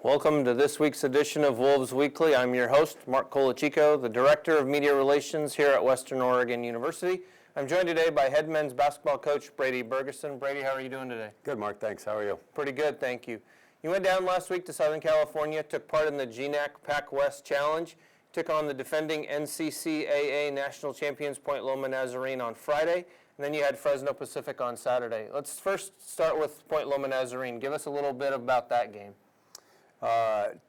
Welcome to this week's edition of Wolves Weekly. I'm your host, Mark Colachico, the Director of Media Relations here at Western Oregon University. I'm joined today by head men's basketball coach Brady Bergeson. Brady, how are you doing today? Good, Mark. Thanks. How are you? Pretty good, thank you. You went down last week to Southern California, took part in the GNAC Pac West Challenge, took on the defending NCCAA National Champions Point Loma Nazarene on Friday, and then you had Fresno Pacific on Saturday. Let's first start with Point Loma Nazarene. Give us a little bit about that game.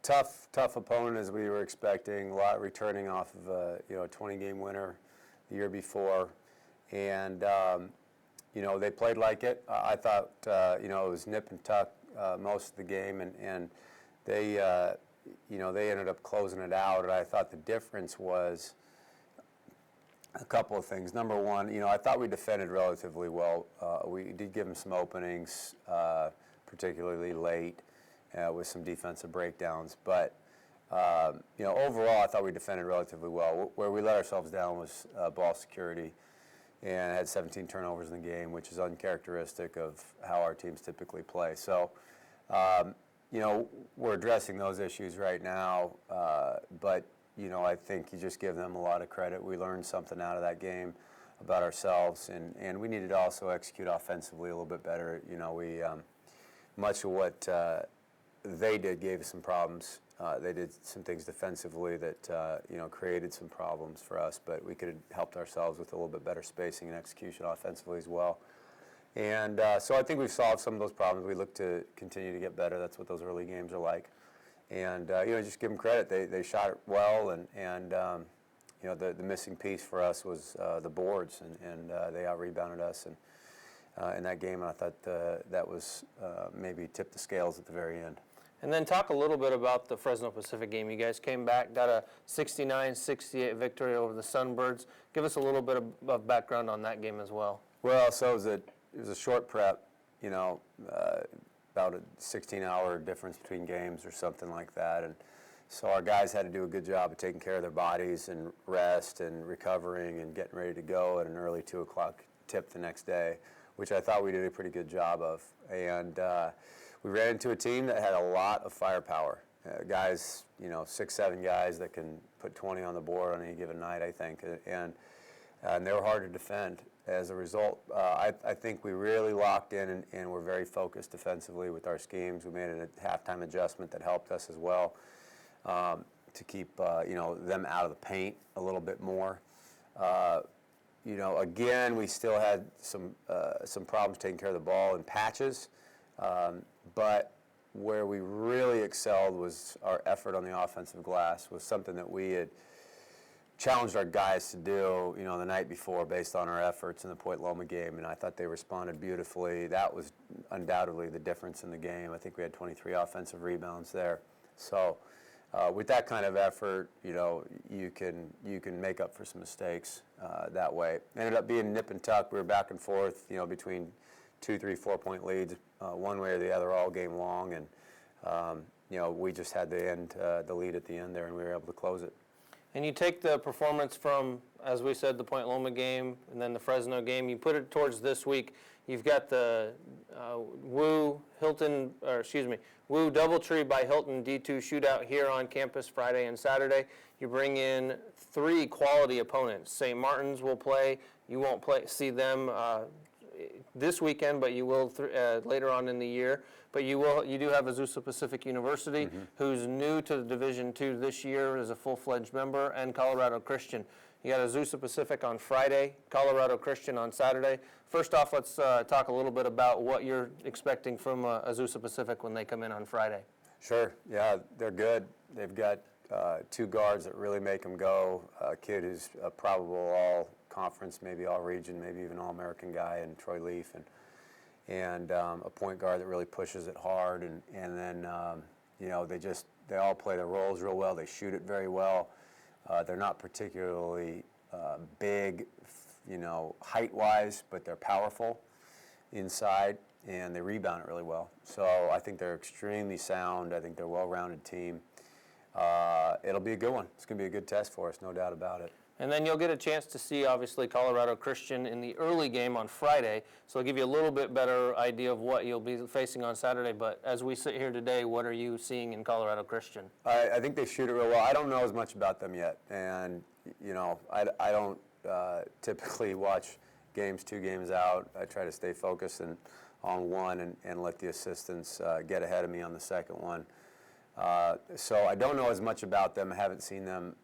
Tough opponent as we were expecting. A lot returning off of a 20-game winner the year before, and they played like it. I thought it was nip and tuck most of the game, and they they ended up closing it out. And I thought the difference was a couple of things. Number one, I thought we defended relatively well. We did give them some openings, particularly late. With some defensive breakdowns, but overall I thought we defended relatively well. Where we let ourselves down was ball security, and had 17 turnovers in the game, which is uncharacteristic of how our teams typically play. So, we're addressing those issues right now, but I think you just give them a lot of credit. We learned something out of that game about ourselves, and we needed to also execute offensively a little bit better. We much of what they did gave us some problems. They did some things defensively that created some problems for us, but we could have helped ourselves with a little bit better spacing and execution offensively as well. And so I think we've solved some of those problems. We look to continue to get better. That's what those early games are like. And just give them credit. They shot it well, and the missing piece for us was the boards, and they out-rebounded us in that game. And I thought that was maybe tipped the scales at the very end. And then talk a little bit about the Fresno Pacific game. You guys came back, got a 69-68 victory over the Sunbirds. Give us a little bit of background on that game as well. Well, so it was a short prep, about a 16-hour difference between games or something like that. And so our guys had to do a good job of taking care of their bodies and rest and recovering and getting ready to go at an early 2 o'clock tip the next day, which I thought we did a pretty good job of. And we ran into a team that had a lot of firepower. Guys, 6-7 guys that can put 20 on the board on any given night, I think. And they were hard to defend. As a result, I think we really locked in and were very focused defensively with our schemes. We made a halftime adjustment that helped us as well to keep them out of the paint a little bit more. Again, we still had some problems taking care of the ball in patches. But where we really excelled was our effort on the offensive glass, was something that we had challenged our guys to do, the night before based on our efforts in the Point Loma game, and I thought they responded beautifully. That was undoubtedly the difference in the game. I think we had 23 offensive rebounds there. So with that kind of effort, you can make up for some mistakes that way. Ended up being nip and tuck. We were back and forth, between 2, 3, 4-point leads, one way or the other all game long, and we just had the lead at the end there, and we were able to close it. And you take the performance from, as we said, the Point Loma game and then the Fresno game, you put it towards this week. You've got the WOU Double Tree by Hilton D2 Shootout here on campus Friday and Saturday. You bring in 3 quality opponents. St. Martin's will play. You won't see them this weekend, but you will later on in the year. But you do have Azusa Pacific University, who's new to the Division II this year as a full-fledged member, and Colorado Christian. You got Azusa Pacific on Friday, Colorado Christian on Saturday. First off, let's talk a little bit about what you're expecting from Azusa Pacific when they come in on Friday. Sure. Yeah, they're good. They've got 2 guards that really make them go. A kid who's a probable all-conference, maybe all-region, maybe even all-American guy, and Troy Leaf, and a point guard that really pushes it hard. And then they all play their roles real well. They shoot it very well. They're not particularly big, height-wise, but they're powerful inside, and they rebound it really well. So I think they're extremely sound. I think they're a well-rounded team. It'll be a good one. It's going to be a good test for us, no doubt about it. And then you'll get a chance to see, obviously, Colorado Christian in the early game on Friday. So it'll give you a little bit better idea of what you'll be facing on Saturday. But as we sit here today, what are you seeing in Colorado Christian? I think they shoot it real well. I don't know as much about them yet. And, I don't typically watch games 2 games out. I try to stay focused on one and let the assistants get ahead of me on the second one. So I don't know as much about them. I haven't seen them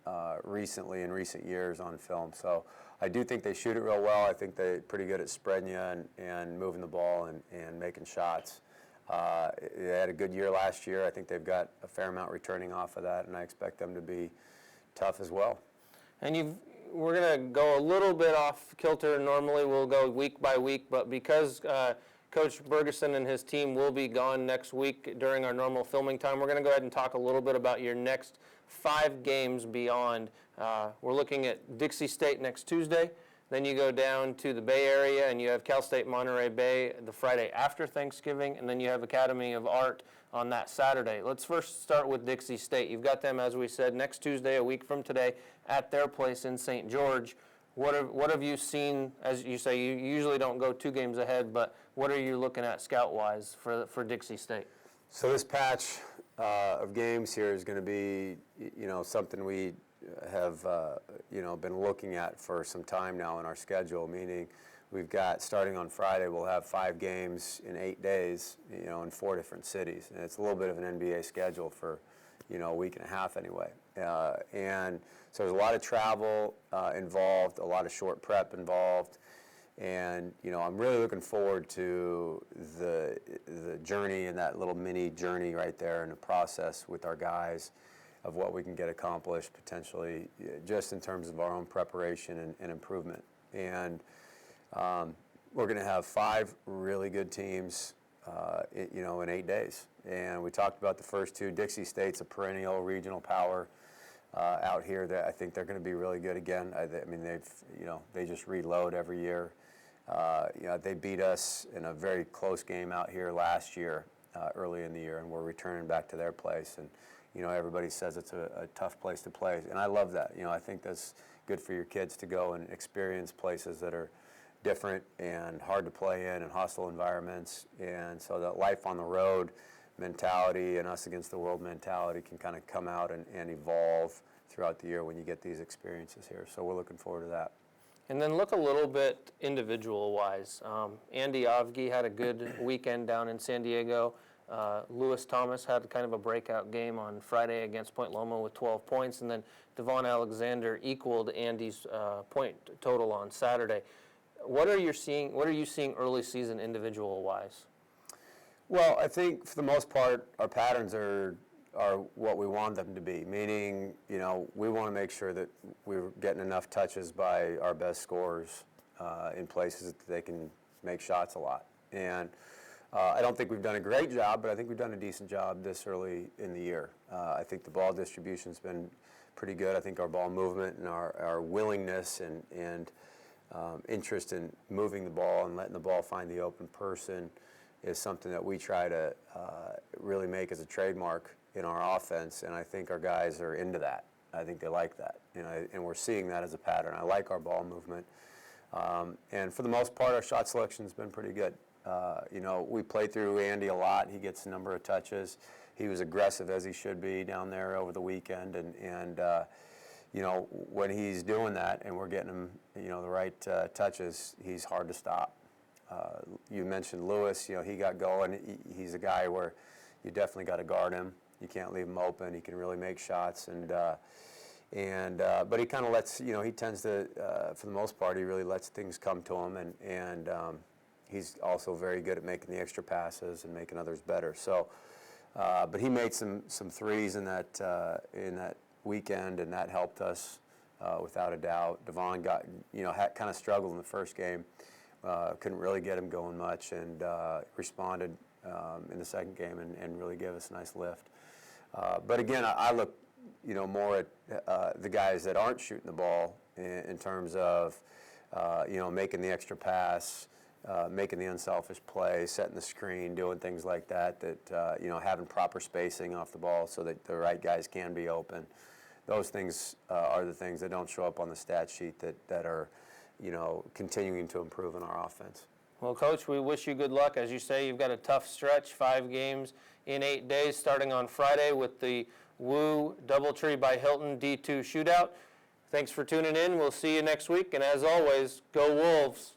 recently in recent years on film. So I do think they shoot it real well. I think they're pretty good at spreading you and moving the ball and making shots. They had a good year last year. I think they've got a fair amount returning off of that, and I expect them to be tough as well. And we're going to go a little bit off kilter. Normally we'll go week by week, but because Coach Bergeson and his team will be gone next week during our normal filming time, we're going to go ahead and talk a little bit about your next 5 games beyond. We're looking at Dixie State next Tuesday. Then you go down to the Bay Area and you have Cal State Monterey Bay the Friday after Thanksgiving, and then you have Academy of Art on that Saturday. Let's first start with Dixie State. You've got them, as we said, next Tuesday, a week from today, at their place in St. George. What have you seen? As you say, you usually don't go 2 games ahead, but what are you looking at scout-wise for Dixie State? So this patch of games here is going to be, something we have, been looking at for some time now in our schedule, meaning we've got, starting on Friday, we'll have 5 games in 8 days, in 4 different cities. And it's a little bit of an NBA schedule for, a week and a half anyway. And so there's a lot of travel involved, a lot of short prep involved. And, I'm really looking forward to the journey and that little mini journey right there in the process with our guys of what we can get accomplished potentially just in terms of our own preparation and improvement. And we're going to have 5 really good teams, in 8 days. And we talked about the first 2. Dixie State's a perennial regional power out here. That I think they're going to be really good again. They just reload every year. They beat us in a very close game out here last year, early in the year, and we're returning back to their place. And everybody says it's a tough place to play, and I love that. I think that's good for your kids to go and experience places that are different and hard to play in and hostile environments. And so that life on the road mentality and us against the world mentality can kind of come out and evolve throughout the year when you get these experiences here. So we're looking forward to that. And then look a little bit individual-wise. Andy Avgi had a good weekend down in San Diego. Lewis Thomas had kind of a breakout game on Friday against Point Loma with 12 points, and then Devon Alexander equaled Andy's point total on Saturday. What are you seeing early season individual-wise? Well, I think for the most part, our patterns are what we want them to be, meaning, we want to make sure that we're getting enough touches by our best scorers in places that they can make shots a lot. And I don't think we've done a great job, but I think we've done a decent job this early in the year. I think the ball distribution's been pretty good. I think our ball movement and our willingness and interest in moving the ball and letting the ball find the open person is something that we try to really make as a trademark in our offense, and I think our guys are into that. I think they like that, and we're seeing that as a pattern. I like our ball movement, and for the most part, our shot selection's been pretty good. We play through Andy a lot. He gets a number of touches. He was aggressive as he should be down there over the weekend, and when he's doing that and we're getting him, the right touches, he's hard to stop. You mentioned Lewis. He got going. He's a guy where you definitely got to guard him. You can't leave him open. He can really make shots, but he kind of lets. He tends to, for the most part, he really lets things come to him, and he's also very good at making the extra passes and making others better. So, but he made some threes in that weekend, and that helped us without a doubt. Devon got kind of struggled in the first game. Couldn't really get him going much, and responded in the second game and really gave us a nice lift. But again, I look, more at the guys that aren't shooting the ball in terms of, making the extra pass, making the unselfish play, setting the screen, doing things like that, having proper spacing off the ball so that the right guys can be open. those things are the things that don't show up on the stat sheet that are, continuing to improve in our offense. Well, Coach, we wish you good luck. As you say, you've got a tough stretch, 5 games in 8 days, starting on Friday with the WOU Double Tree by Hilton D2 Shootout. Thanks for tuning in. We'll see you next week, and as always, go Wolves.